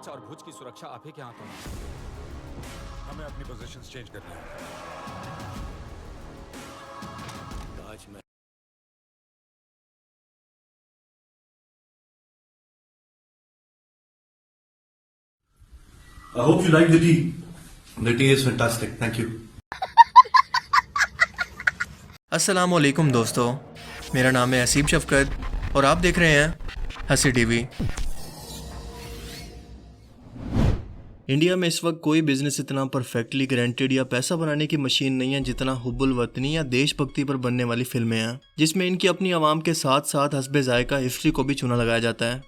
कवच और भुज की सुरक्षा आप ही के हाथों में। हमें अपनी पोजीशंस चेंज करनी है। Taj Mahal. I hope you like the tea. The tea is fantastic. Thank you. अस्सलामुअलैकुम दोस्तों, मेरा नाम है असीब शफकत और आप देख रहे हैं हंसी टीवी। इंडिया में इस वक्त कोई बिजनेस इतना परफेक्टली गारंटेड या पैसा बनाने की मशीन नहीं है जितना हुब्बुल वतनी या देशभक्ति पर बनने वाली फिल्में हैं, जिसमें इनकी अपनी आवाम के साथ साथ हस्बे जायका हिस्ट्री को भी चूना लगाया जाता है।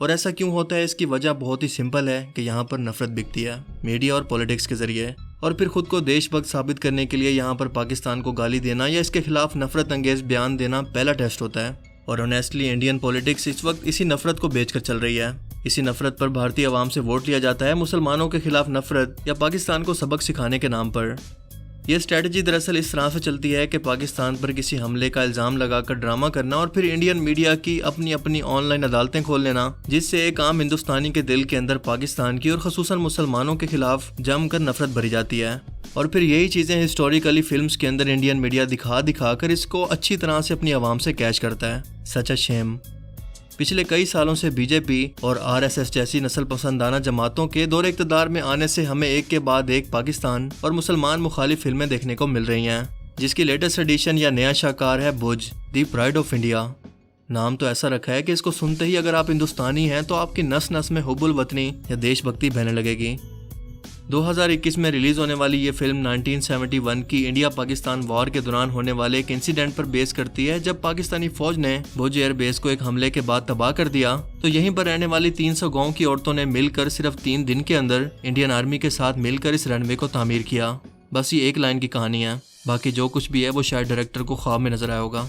और ऐसा क्यों होता है, इसकी वजह बहुत ही सिंपल है कि यहाँ पर नफरत बिकती है मीडिया और पॉलिटिक्स के जरिए, और फिर खुद को देशभक्त साबित करने के लिए यहाँ पर पाकिस्तान को गाली देना या इसके खिलाफ नफरत अंगेज बयान देना पहला टेस्ट होता है। और ऑनेस्टली इंडियन पॉलिटिक्स इस वक्त इसी नफरत को बेचकर चल रही है। इसी नफरत पर भारतीय आवाम से वोट लिया जाता है मुसलमानों के खिलाफ नफरत या पाकिस्तान को सबक सिखाने के नाम पर। यह स्ट्रेटजी दरअसल इस तरह से चलती है कि पाकिस्तान पर किसी हमले का इल्ज़ाम लगाकर ड्रामा करना और फिर इंडियन मीडिया की अपनी अपनी ऑनलाइन अदालतें खोल लेना, जिससे एक आम हिंदुस्तानी के दिल के अंदर पाकिस्तान की और ख़ुसूसन मुसलमानों के खिलाफ जमकर नफरत भरी जाती है। और फिर यही चीज़ें हिस्टोरिकली फिल्म्स के अंदर इंडियन मीडिया दिखा कर इसको अच्छी तरह से अपनी आवाम से कैच करता है। सच अ शेम। पिछले कई सालों से बीजेपी और आरएसएस जैसी नस्ल पसंदाना जमातों के दौरे इक़्तिदार में आने से हमें एक के बाद एक पाकिस्तान और मुसलमान मुखालिफ फिल्में देखने को मिल रही हैं, जिसकी लेटेस्ट एडिशन या नया शाहकार है भुज, दी प्राइड ऑफ इंडिया। नाम तो ऐसा रखा है कि इसको सुनते ही अगर आप हिंदुस्तानी हैं तो आपकी नस नस में हुब्बुल वतनी या देशभक्ति बहने लगेगी। 2021 में रिलीज होने वाली ये फिल्म 1971 की इंडिया पाकिस्तान वॉर के दौरान होने वाले एक इंसिडेंट पर बेस करती है, जब पाकिस्तानी फौज ने भुज एयर बेस को एक हमले के बाद तबाह कर दिया तो यहीं पर रहने वाली 300 गांव की औरतों ने मिलकर सिर्फ 3 दिन के अंदर इंडियन आर्मी के साथ मिलकर इस रनवे को तामीर किया। बस ये एक लाइन की कहानी है, बाकी जो कुछ भी है वो शायद डायरेक्टर को ख्वाब में नजर आया होगा।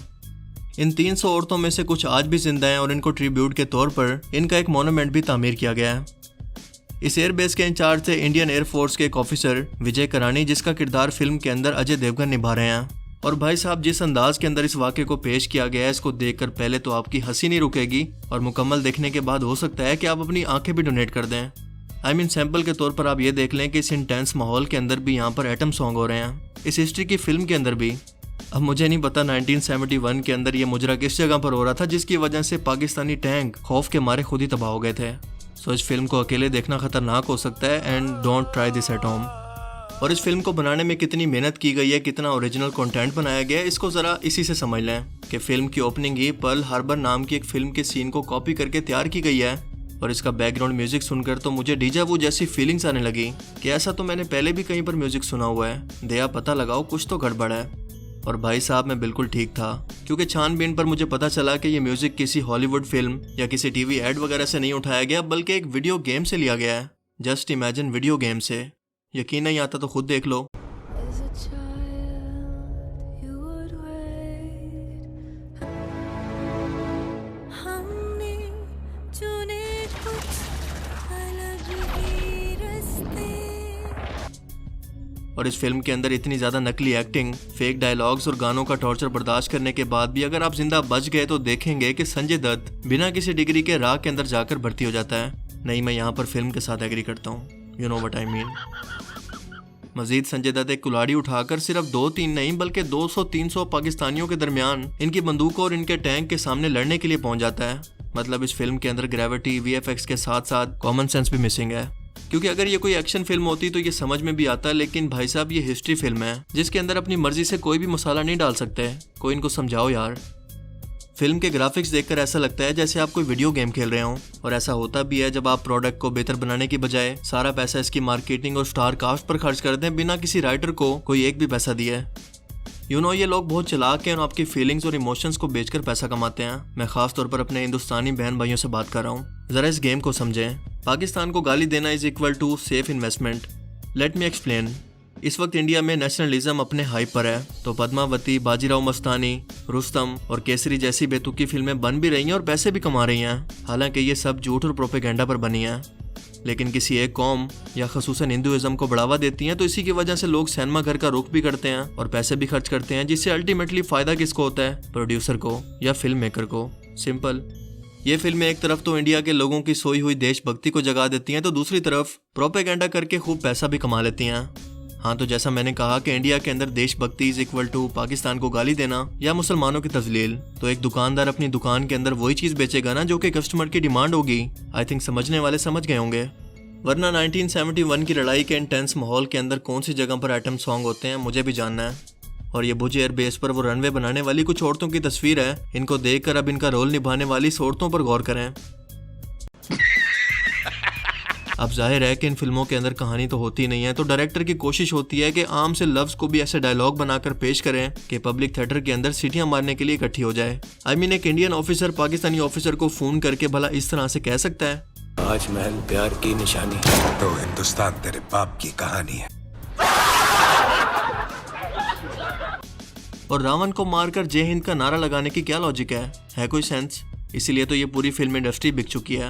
इन 300 औरतों में से कुछ आज भी जिंदा हैं और इनको ट्रिब्यूट के तौर पर इनका एक मोनूमेंट भी तामीर किया गया है। इस एयरबेस के इंचार्ज थे इंडियन एयरफोर्स के एक ऑफिसर विजय करानी, जिसका किरदार फिल्म के अंदर अजय देवगन निभा रहे हैं। और भाई साहब, जिस अंदाज के अंदर इस वाक़े को पेश किया गया है, इसको देखकर पहले तो आपकी हंसी नहीं रुकेगी और मुकम्मल देखने के बाद हो सकता है कि आप अपनी आंखें भी डोनेट कर दें। सैंपल के तौर पर आप ये देख लें कि इस इंटेंस माहौल के अंदर भी यहाँ पर एटम सॉन्ग हो रहे हैं, इस हिस्ट्री की फिल्म के अंदर भी। अब मुझे नहीं पता 1971 के अंदर ये मुजरा किस जगह पर हो रहा था जिसकी वजह से पाकिस्तानी टैंक खौफ के मारे खुद ही तबाह हो गए थे। सो इस फिल्म को अकेले देखना खतरनाक हो सकता है and don't try this at home. और इस फिल्म को बनाने में कितनी मेहनत की गई है, कितना ओरिजिनल कंटेंट बनाया गया है, इसको ज़रा इसी से समझ लें कि फिल्म की ओपनिंग ही पर्ल हार्बर नाम की एक फिल्म के सीन को कॉपी करके तैयार की गई है। और इसका बैकग्राउंड म्यूजिक सुनकर तो मुझे डीजा वू जैसी फीलिंग्स आने लगी कि ऐसा तो मैंने पहले भी कहीं पर म्यूजिक सुना हुआ है, दया पता लगाओ कुछ तो गड़बड़ है। और भाई साहब, मैं बिल्कुल ठीक था, क्योंकि छानबीन पर मुझे पता चला कि ये म्यूजिक किसी हॉलीवुड फिल्म या किसी टीवी एड वगैरह से नहीं उठाया गया, बल्कि एक वीडियो गेम से लिया गया है। जस्ट इमेजिन, वीडियो गेम से। यकीन नहीं आता तो खुद देख लो। और इस फिल्म के अंदर इतनी ज़्यादा नकली एक्टिंग, फेक डायलॉग्स और गानों का टॉर्चर बर्दाश्त करने के बाद भी अगर आप जिंदा बच गए तो देखेंगे कि संजय दत्त बिना किसी डिग्री के राह के अंदर जाकर भर्ती हो जाता है। नहीं, मैं यहाँ पर फिल्म के साथ एग्री करता हूँ। You know what I mean. मजीद संजय दत्त एक कुल्हाड़ी उठाकर सिर्फ 2-3 नहीं बल्कि 200-300 पाकिस्तानियों के दरमियान इनकी बंदूकों और इनके टैंक के सामने लड़ने के लिए पहुंच जाता है। मतलब इस फिल्म के अंदर ग्रेविटी, VFX के साथ साथ कॉमन सेंस भी मिसिंग है, क्योंकि अगर ये कोई एक्शन फिल्म होती तो ये समझ में भी आता, लेकिन भाई साहब ये हिस्ट्री फिल्म है जिसके अंदर अपनी मर्जी से कोई भी मसाला नहीं डाल सकते। कोई इनको समझाओ यार। फिल्म के ग्राफिक्स देखकर ऐसा लगता है जैसे आप कोई वीडियो गेम खेल रहे हो, और ऐसा होता भी है जब आप प्रोडक्ट को बेहतर बनाने की बजाय सारा पैसा इसकी मार्केटिंग और स्टार कास्ट पर खर्च कर दें बिना किसी राइटर को कोई एक भी पैसा दिए। ये लोग बहुत चालाक हैं और आपकी फीलिंग्स और इमोशंस को बेचकर पैसा कमाते हैं। मैं खास तौर पर अपने हिंदुस्तानी बहन भाइयों से बात कर रहा हूँ, जरा इस गेम को समझें। पाकिस्तान को गाली देना is equal to safe investment. Let me explain. इस वक्त इंडिया में नेशनलिज्म अपने हाइप पर है, तो पद्मावती, बाजीराव मस्तानी, रुस्तम और केसरी जैसी बेतुकी फिल्में बन भी रही हैं और पैसे भी कमा रही हैं। हालांकि ये सब झूठ और प्रोपेगेंडा पर बनी हैं, लेकिन किसी एक कौम या ख़ुसूसन हिंदुइज्म को बढ़ावा देती हैं, तो इसी की वजह से लोग सिनेमा घर का रुख भी करते हैं और पैसे भी खर्च करते हैं, जिससे अल्टीमेटली फ़ायदा किसको होता है? प्रोड्यूसर को या फिल्म मेकर को। सिंपल। ये फिल्में एक तरफ तो इंडिया के लोगों की सोई हुई देशभक्ति को जगा देती हैं तो दूसरी तरफ प्रोपेगेंडा करके खूब पैसा भी कमा लेती हैं। हाँ, तो जैसा मैंने कहा कि इंडिया के अंदर देशभक्ति इज इक्वल टू पाकिस्तान को गाली देना या मुसलमानों की तजलील, तो एक दुकानदार अपनी दुकान के अंदर वही चीज बेचेगा ना जो कि कस्टमर की डिमांड होगी। आई थिंक समझने वाले समझ गए होंगे। वरना 1971 की लड़ाई के इंटेंस माहौल के अंदर कौन सी जगह पर आइटम सॉन्ग होते हैं मुझे भी जानना है। और ये भुज एयर बेस पर वो रनवे बनाने वाली कुछ औरतों की तस्वीर है, इनको देखकर अब इनका रोल निभाने वाली इस औरतों पर गौर करें। अब जाहिर है कि इन फिल्मों के अंदर कहानी तो होती नहीं है, तो डायरेक्टर की कोशिश होती है कि आम से लफ्ज को भी ऐसे डायलॉग बनाकर पेश करें कि पब्लिक थिएटर के अंदर सीटियां मारने के लिए इकट्ठी हो जाए। आई मीन एक इंडियन ऑफिसर पाकिस्तानी ऑफिसर को फोन करके भला इस तरह से कह सकता है, ताजमहल प्यार की निशानी तो हिंदुस्तान तेरे बाप की कहानी है। और रावण को मारकर जय हिंद का नारा लगाने की क्या लॉजिक है कोई सेंस? इसीलिए तो ये पूरी फिल्म इंडस्ट्री बिक चुकी है।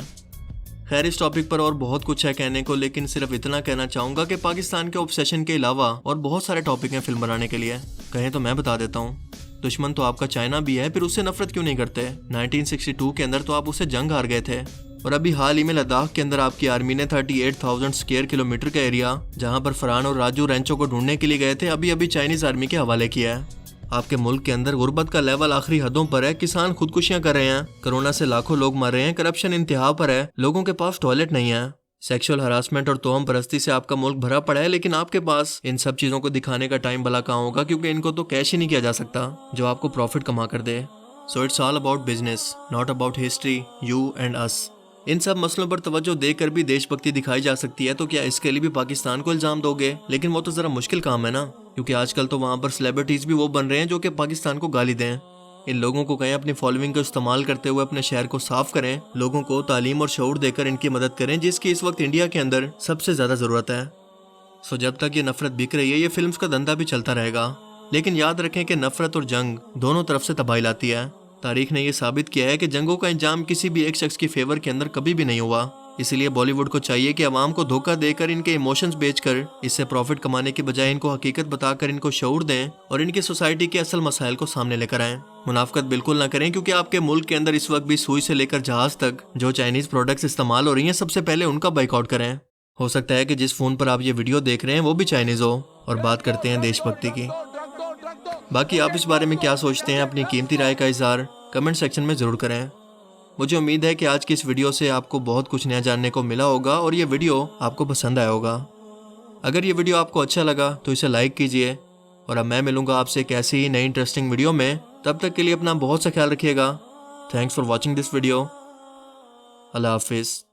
खैर, इस टॉपिक पर और बहुत कुछ है कहने को, लेकिन सिर्फ इतना कहना चाहूंगा कि पाकिस्तान के ऑब्सेशन के अलावा और बहुत सारे टॉपिक हैं फिल्म बनाने के लिए। कहें तो मैं बता देता हूँ, दुश्मन तो आपका चाइना भी है, फिर उससे नफरत क्यों नहीं करते? 1962 के अंदर तो आप उससे जंग हार गए थे। और अभी हाल ही में लद्दाख के अंदर आपकी आर्मी ने 38,000 स्क्वायर किलोमीटर का एरिया, जहां पर फरहान और राजू रेंचो को ढूंढने के लिए गए थे, अभी चाइनीज आर्मी के हवाले किया है। आपके मुल्क के अंदर गुर्बत का लेवल आखिरी हदों पर है, किसान खुदकुशियां कर रहे हैं, कोरोना से लाखों लोग मर रहे हैं, करप्शन इंतहा पर है, लोगों के पास टॉयलेट नहीं है, सेक्सुअल हरासमेंट और तोहम परस्ती से आपका मुल्क भरा पड़ा है, लेकिन आपके पास इन सब चीजों को दिखाने का टाइम भला कहाँ होगा, क्योंकि इनको तो कैश ही नहीं किया जा सकता जो आपको प्रॉफिट कमा कर दे। So it's all about business, not about history, you and us. इन सब मसलों पर तवज्जो देकर भी देशभक्ति दिखाई जा सकती है, तो क्या इसके लिए भी पाकिस्तान को इल्जाम दोगे? लेकिन वो तो जरा मुश्किल काम है ना, क्योंकि आजकल तो वहाँ पर सेलिब्रिटीज भी वो बन रहे हैं जो कि पाकिस्तान को गाली दें। इन लोगों को कहें अपनी फॉलोइंग का इस्तेमाल करते हुए अपने शहर को साफ करें, लोगों को तालीम और शऊर देकर इनकी मदद करें, जिसकी इस वक्त इंडिया के अंदर सबसे ज्यादा जरूरत है। सो जब तक ये नफरत बिक रही है, ये फिल्म्स का धंधा भी चलता रहेगा, लेकिन याद रखें कि नफरत और जंग दोनों तरफ से तबाही लाती है। तारीख ने यह साबित किया है कि जंगों का इंजाम किसी भी एक शख्स की फेवर के अंदर कभी भी नहीं हुआ। इसलिए बॉलीवुड को चाहिए कि अवाम को धोखा देकर, इनके इमोशंस बेचकर, इससे प्रॉफिट कमाने के बजाय इनको हकीकत बताकर इनको शऊर दें और इनकी सोसाइटी के असल मसाइल को सामने लेकर आएं। मुनाफकत बिल्कुल ना करें, क्योंकि आपके मुल्क के अंदर इस वक्त भी सुई से लेकर जहाज तक जो चाइनीज प्रोडक्ट्स इस्तेमाल हो रही हैं, सबसे पहले उनका बाइकआउट करें। हो सकता है कि जिस फोन पर आप ये वीडियो देख रहे हैं वो भी चाइनीज हो। और बात करते हैं देशभक्ति की। बाकी आप इस बारे में क्या सोचते हैं, अपनी कीमती राय का इजहार कमेंट सेक्शन में जरूर करें। मुझे उम्मीद है कि आज की इस वीडियो से आपको बहुत कुछ नया जानने को मिला होगा और ये वीडियो आपको पसंद आया होगा। अगर ये वीडियो आपको अच्छा लगा तो इसे लाइक कीजिए, और अब मैं मिलूंगा आपसे एक ऐसी ही नई इंटरेस्टिंग वीडियो में। तब तक के लिए अपना बहुत सा ख्याल रखिएगा। Thanks for watching this video. अल्लाह हाफिज़।